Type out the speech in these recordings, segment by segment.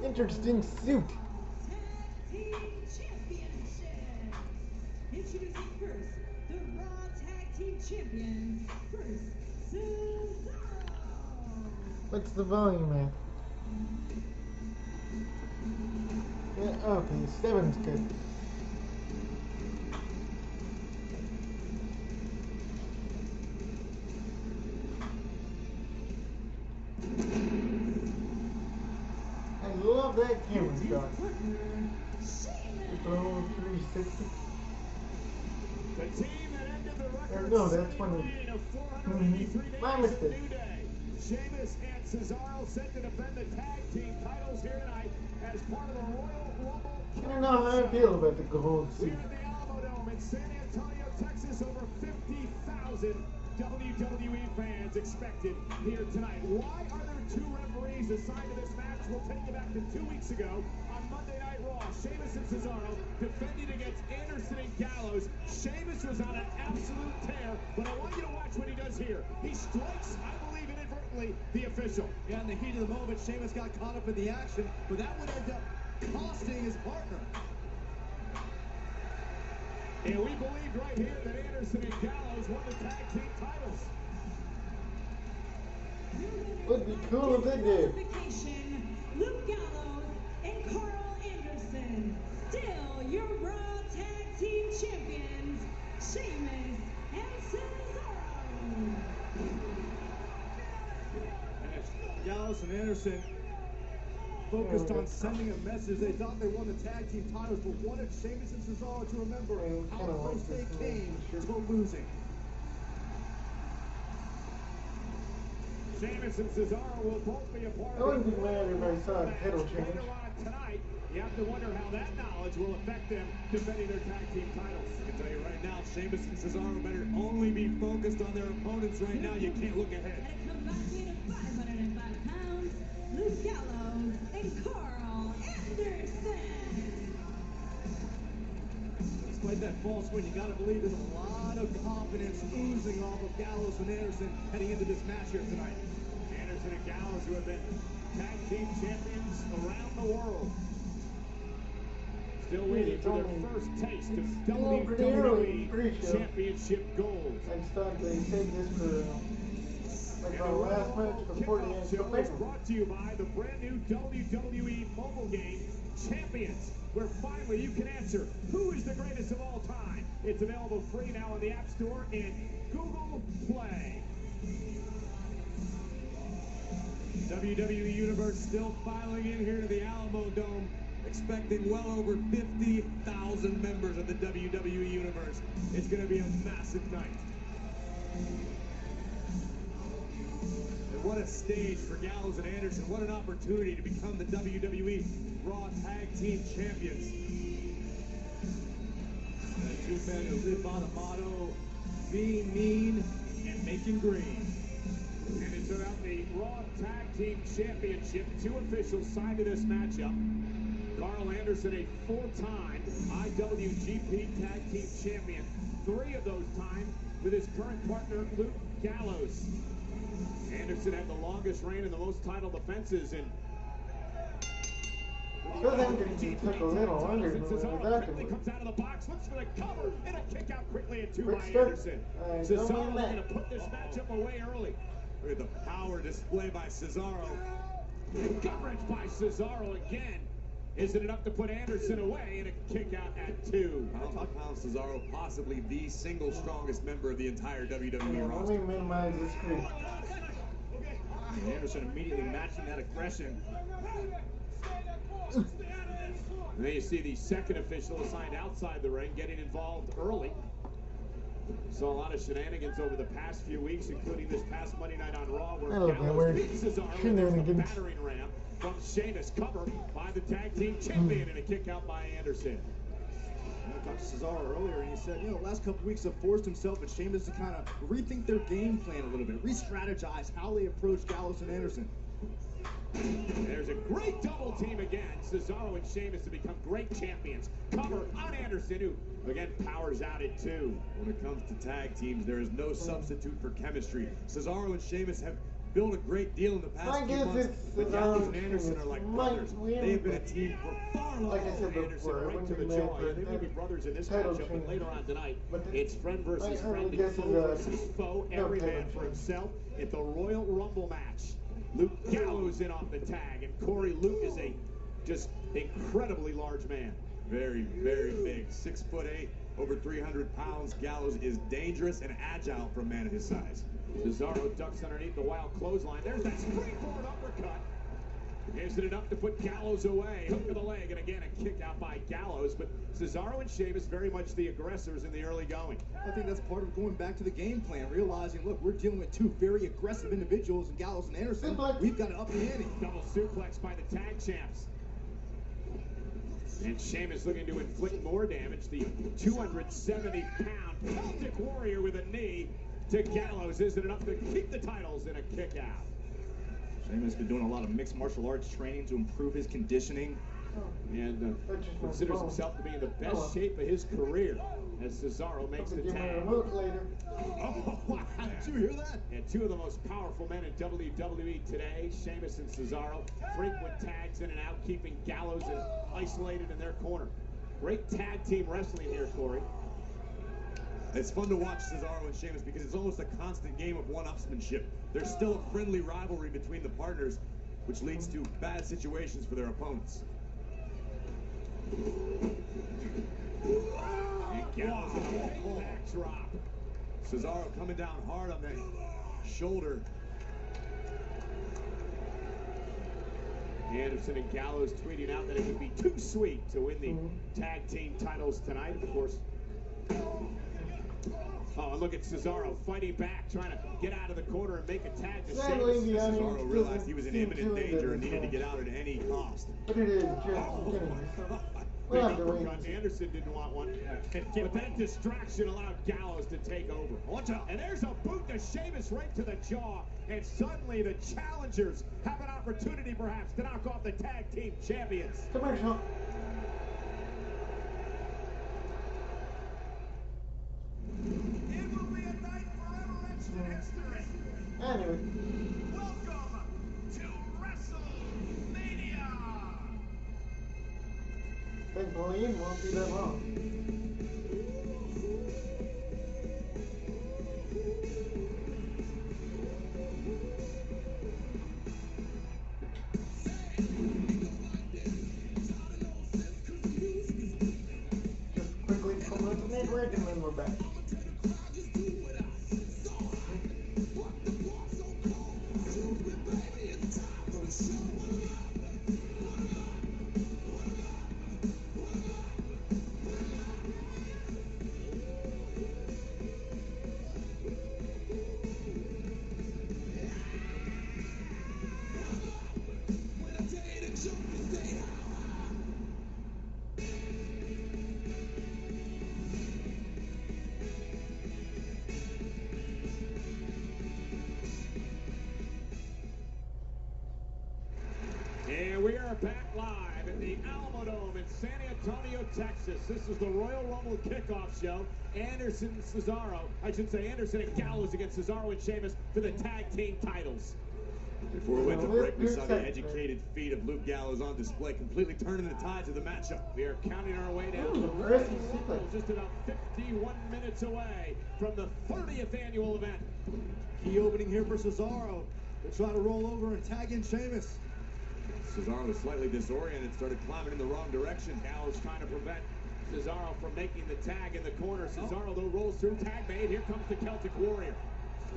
Interesting suit. Team Championship. Introducing first, the Raw Tag Team Champions, first, Cesaro. What's the volume at? Yeah, okay, 7's good. I love that camera shot. Throw 360. The team that ended the record No, that's when of 483 days my of mistake. the New Day. Sheamus and Cesaro set to defend the tag team titles here tonight as part of the Royal Rumble. I don't know how I feel about the gold suit. Here at the Alamo Dome in San Antonio, Texas, over 50,000 WWE fans expected here tonight. Why are there 2 referees assigned to this match? We'll take you back to 2 weeks ago on Monday Night Raw. Sheamus and Cesaro defending against Anderson and Gallows. Sheamus was on an absolute tear, but I want you to watch what he does here. He strikes, I believe inadvertently, the official. Yeah, in the heat of the moment, Sheamus got caught up in the action, but that would end up costing his partner. And we believed right here that Anderson and Gallows won the tag team titles. Would be cool if they did. Luke Gallows and Carl Anderson, still your Raw Tag Team Champions, Sheamus and Cesaro. Gallows and Anderson focused on sending a message. They thought they won the tag team titles, but wanted Sheamus and Cesaro to remember how close they came to losing. Sheamus and Cesaro will both be a part I of wouldn't be mad if I saw a title change. Later on tonight, you have to wonder how that knowledge will affect them defending their tag team titles. I can tell you right now, Sheamus and Cesaro better only be focused on their opponents right now. You can't look ahead. At a combined weight of 505 pounds, Luke Gallows and Carl Anderson. Despite that false win, you got to believe there's a lot of confidence oozing off of Gallows and Anderson heading into this match here tonight. Anderson and Gallows, who have been tag team champions around the world, still waiting for their first taste of WWE Championship gold. I just thought they saved this for like our last match before the end. Show is brought to you by the brand new WWE mobile game Champions, where finally you can answer who is the greatest of all time. It's available free now on the App Store and Google Play. WWE Universe still filing in here to the Alamo Dome, expecting well over 50,000 members of the WWE Universe. It's going to be a massive night. And what a stage for Gallows and Anderson. What an opportunity to become the WWE Raw Tag Team Champions. The 2 men who live by the motto, being mean and making green. And it's about the Raw Tag Team Championship. 2 officials signed to this matchup. Carl Anderson, a 4-time IWGP Tag Team Champion. 3 of those times with his current partner, Luke Gallows. Anderson had the longest reign and the most title defenses in It took a little longer than Cesaro quickly comes out of the box, looks for the cover, and a kick out quickly at 2 by start. Anderson. Cesaro going to put this matchup away early. Look at the power display by Cesaro. Gut wrench by Cesaro again. Is it enough to put Anderson away and a kick out at 2? Pound Cesaro, possibly the single strongest member of the entire WWE roster. Let me minimize the screen. Anderson immediately matching that aggression. And then you see the second official assigned outside the ring getting involved early. Saw a lot of shenanigans over the past few weeks, including this past Monday night on Raw, where Gallows beat Cesaro with a battering ram from Sheamus, covered by the tag team champion, and a kick out by Anderson. I talked to Cesaro earlier, and he said, the last couple weeks have forced himself and Sheamus to kind of rethink their game plan a little bit, re-strategize how they approach Gallows and Anderson. There's a great double team again. Cesaro and Sheamus have become great champions. Cover on Anderson, who again powers out at 2. When it comes to tag teams, there is no substitute for chemistry. Cesaro and Sheamus have built a great deal in the past I few guess months. it's But the Gallows and Sheamus Anderson are like might brothers. win, They have been a but team for far longer. like I said Anderson before, right when to the you made jaw. Yeah, they will be the brothers in this title matchup, but change. later on tonight, But it's friend versus I friend, guess foe versus foe, no every title man for change. himself at the Royal Rumble match. Luke Gallows in off the tag, and Corey Luke is a just incredibly large man. Very, very big. 6'8", over 300 pounds. Gallows is dangerous and agile for a man of his size. Cesaro ducks underneath the wild clothesline. There's that springboard uppercut. Is it enough to put Gallows away? Hook to the leg, and again a kick out by Gallows. But Cesaro and Sheamus very much the aggressors in the early going. I think that's part of going back to the game plan, realizing, look, we're dealing with two very aggressive individuals in Gallows and Anderson. We've got to up the ante. Double suplex by the tag champs. And Sheamus looking to inflict more damage. The 270-pound Celtic Warrior with a knee to Gallows. Is it enough to keep the titles in a kick out? Sheamus has been doing a lot of mixed martial arts training to improve his conditioning. And considers himself to be in the best shape of his career as Cesaro makes the Give me a tag. remote later. Oh, wow. Did you hear that? And two of the most powerful men in WWE today, Sheamus and Cesaro, frequent tags in and out, keeping Gallows isolated in their corner. Great tag team wrestling here, Corey. It's fun to watch Cesaro and Sheamus because it's almost a constant game of one-upsmanship. There's still a friendly rivalry between the partners, which leads to bad situations for their opponents. And Gallows with a big backdrop. Cesaro coming down hard on that shoulder. Anderson and Gallows tweeting out that it would be too sweet to win the tag team titles tonight, of course. Oh, and look at Cesaro fighting back, trying to get out of the corner and make a tag to Sadly, Sheamus. the audience Cesaro realized he was in doesn't imminent seem to danger and enjoy needed to this get out at any cost. But it is just beginning, so we'll have to wait. Cut. Anderson didn't want one. But that distraction allowed Gallows to take over. Watch out. And there's a boot to Sheamus right to the jaw. And suddenly the challengers have an opportunity perhaps to knock off the tag team champions. Commercial. It will be a night forever etched in history. Anyway, Welcome to WrestleMania. thankfully it won't be that long. Just quickly commercial network and then we're back. And we are back live at the Alamodome in San Antonio, Texas. This is the Royal Rumble kickoff show. Anderson and Cesaro, I should say Anderson and Gallows against Cesaro and Sheamus for the tag team titles. Before we went to break, we saw the educated feet of Luke Gallows on display, completely turning the tides of the matchup. We are counting our way down Ooh, the impressive Royal Rumble, sequence. just about 51 minutes away from the 30th annual event. Key opening here for Cesaro. They'll try to roll over and tag in Sheamus. Cesaro was slightly disoriented, started climbing in the wrong direction. Gallows trying to prevent Cesaro from making the tag in the corner. Cesaro, though, rolls through, tag made. Here comes the Celtic Warrior.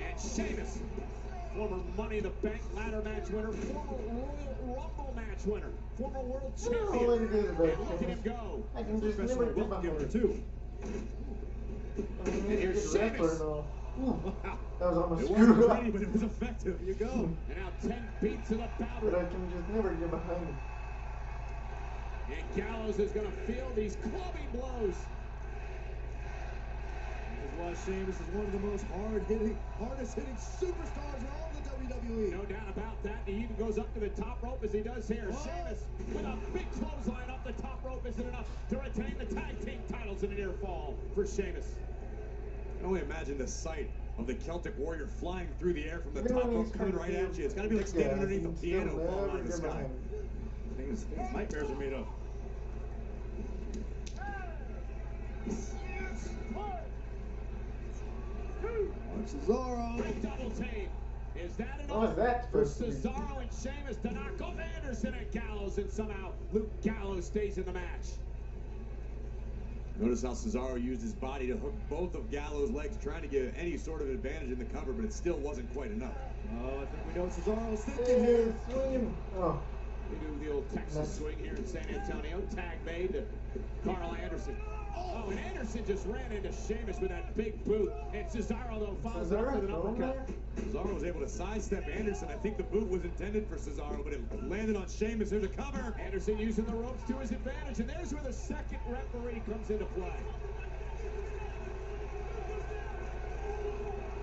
And Sheamus, former Money in the Bank ladder match winner, former Royal Rumble match winner, former world champion. what it is about And look at him Sheamus. go. I can just Professional never get wealth giver, behind it. too. I mean, And here's he's a good wrestler Sheamus. and all. Ooh, that was almost It screwed wasn't up. pretty, but it was effective. Here you go. And now 10 beats of the But I powder. can just never get behind him. And Gallows is going to feel these clubbing blows. This is why Sheamus is one of the most hardest hitting superstars in all of the WWE. No doubt about that. He even goes up to the top rope as he does here. Whoa. Sheamus with a big clothesline up the top rope isn't enough to retain the tag team titles in a near fall for Sheamus. I can only imagine the sight of the Celtic Warrior flying through the air from the top rope, coming right at you. It's got to be like standing underneath a piano falling out of the sky. Things nightmares are made of. Cesaro. Big double team. Is that enough What was that for supposed to be? Cesaro and Sheamus to knock off Anderson and Gallows, and somehow Luke Gallows stays in the match? Notice how Cesaro used his body to hook both of Gallows' legs, trying to get any sort of advantage in the cover, but it still wasn't quite enough. Oh, I think we know what Cesaro's thinking here. Swing. Oh. We do the old Texas swing here in San Antonio. Tag made to Carl Anderson. Oh, and Anderson just ran into Sheamus with that big boot. And Cesaro, though, follows it up with an uppercut. Cesaro was able to sidestep Anderson. I think the boot was intended for Cesaro, but it landed on Sheamus. There's a cover. Anderson using the ropes to his advantage, and there's where the second referee comes into play.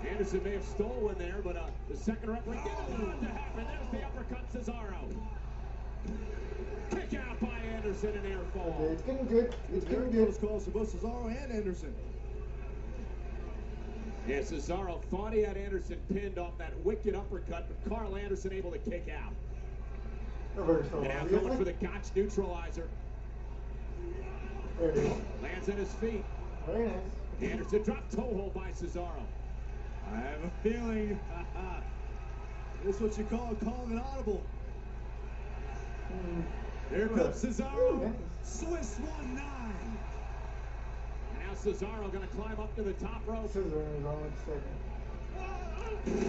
Anderson may have stolen there, but the second referee didn't allow it to happen. There's the uppercut, Cesaro. Kick out by Anderson and air fall. Okay, it's getting good. It's getting Good good. calls for both Cesaro and Anderson. Yeah, Cesaro thought he had Anderson pinned off that wicked uppercut, but Carl Anderson able to kick out. Reversal, And now going for obviously. the Gotch neutralizer. There it is. Lands at his feet. Very nice. Anderson dropped toe hold by Cesaro. I have a feeling. This is what you call calling an audible. Here comes Cesaro. Nice. Swiss 1-9. And now Cesaro going to climb up to the top rope. Scissors on its second.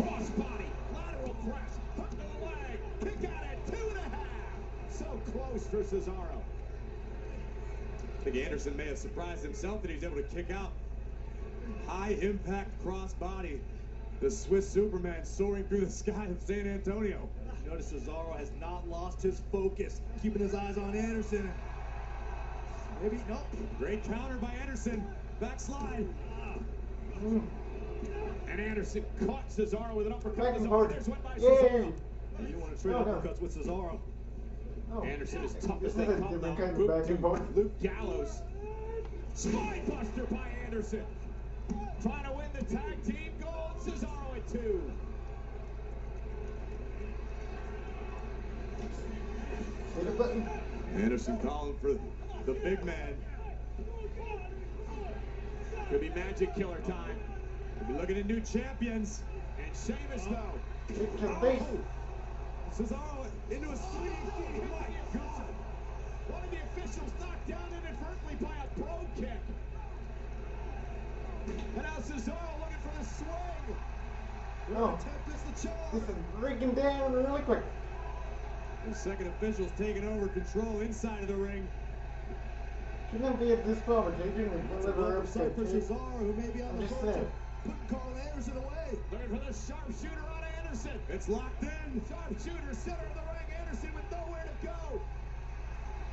Crossbody, lateral press, hook to the leg, kick out at 2.5. So close for Cesaro. I think Anderson may have surprised himself that he's able to kick out. High impact crossbody. The Swiss Superman soaring through the sky of San Antonio. Notice Cesaro has not lost his focus, keeping his eyes on Anderson. Maybe, no. Great counter by Anderson. Backslide. And Anderson caught Cesaro with an uppercut. Back and His forth. there's one by Yay! Cesaro. You don't want to trade Oh, no. uppercuts with Cesaro. Oh. Anderson is tough This as they is a come different now. kind of Boot back to and forth. Luke Gallows. Spine buster by Anderson. Trying to win the tag team gold. Cesaro at 2. Hit a button. Anderson calling for the big man. Could be magic killer time. We'll be looking at new champions. And Sheamus, though. Hit your face. Cesaro into a sweep. Oh my God. One of the officials knocked down inadvertently by a bro kick. And now Cesaro looking for the swing. Oh. Tempest the charge. This is breaking down really quick. The second official's taking over control inside of the ring. Shouldn't be a disqualification to It's a deliver upset for upset. Cesaro, who may be on I'm the just verge of saying. putting Carl Anderson away. Looking for the sharpshooter on Anderson. It's locked in. Sharpshooter, center of the ring. Anderson with nowhere to go.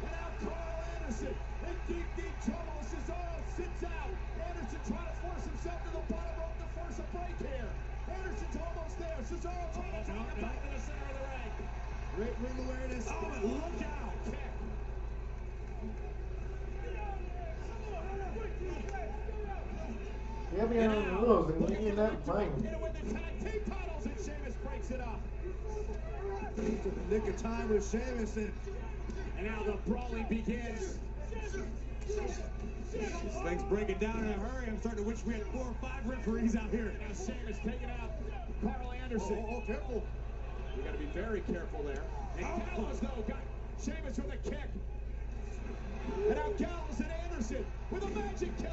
And now Carl Anderson in deep trouble. Cesaro sits out. Anderson trying to force himself to the bottom rope to force a break here. Anderson's almost there. Cesaro trying to drop it back to the center of the ring. Great ring awareness. Oh, and look out. Kick. You'll be on the rules and you're not mine. Here to win the tag team titles, and Sheamus breaks it up. Just in the nick of time with Sheamus. And And now the brawling begins. This thing's breaking down in a hurry. I'm starting to wish we had 4 or 5 referees out here. Now Sheamus taking out Carl Anderson. oh, careful. We got to be very careful there. And Gallows, though, got Sheamus with a kick. And now Gallows and Anderson with a magic killer.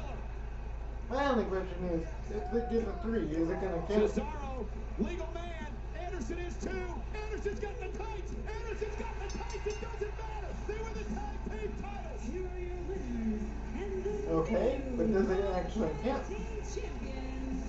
My only question is, if they give a 3, is it going to count? Cesaro, legal man. Anderson is 2. Anderson's got the tights. Anderson's got the tights. It doesn't matter. They win the tag team titles. Here are your winners and the Okay, but does it actually count? team champions,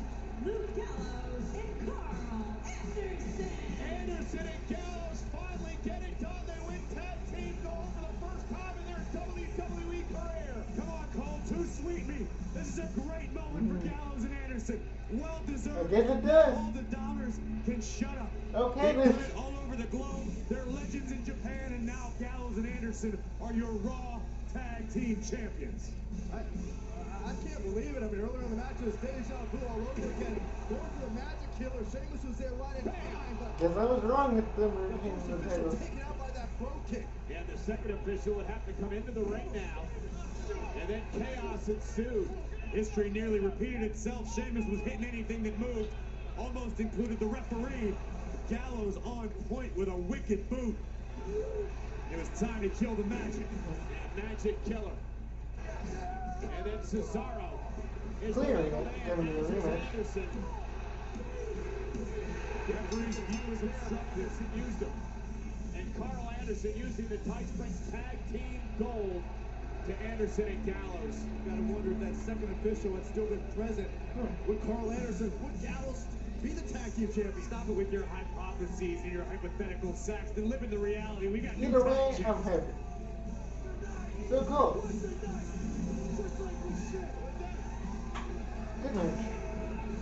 Luke Gallows and Carl Anderson. Anderson and Gallows finally get it done. They win tag team gold for the first time in their WWE career. Come on, Cole. Too sweet me. This is a great moment for Gallows and Anderson. Well deserved. I guess it does. All the dollars can shut up. Okay, They then. put it all over the globe. They're legends in Japan, and now Gallows and Anderson are your Raw Tag Team Champions. I can't believe it. I mean, earlier in the match, it was deja vu all over again. Going for the Magic Killer. Sheamus was there right in behind, but Guess I was wrong at them the retaining first the official title. taken out by that throw kick. And the second official would have to come into the ring now. And then chaos ensued. History nearly repeated itself. Sheamus was hitting anything that moved, almost included the referee. Gallows on point with a wicked boot. It was time to kill the Magic. And Magic Killer. And then Cesaro. Is Clearly, the that's gonna be a rematch. Anderson. Referees view as instructors and used them. And Carl Anderson using the Tight Springs Tag Team Gold to Anderson and Gallows. Gotta wonder if that second official had still been present. Would Carl Anderson, would Gallows be the tag team champion? Stop it with your hypotheses and your hypothetical Saxton. Live in the reality. We got Either way, I'm happy. So cool. Good match.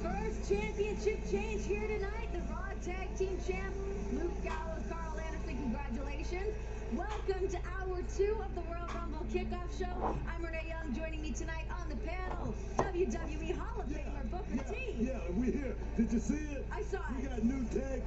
First championship change here tonight. The Raw Tag Team Champ, Luke Gallows, Carl Anderson, congratulations. Welcome to hour 2 of the Royal Rumble Kickoff Show. I'm Renee Young. Joining me tonight on the panel, WWE Hall of Famer Booker T. Yeah, we here. Did you see it? I saw We it. got new tag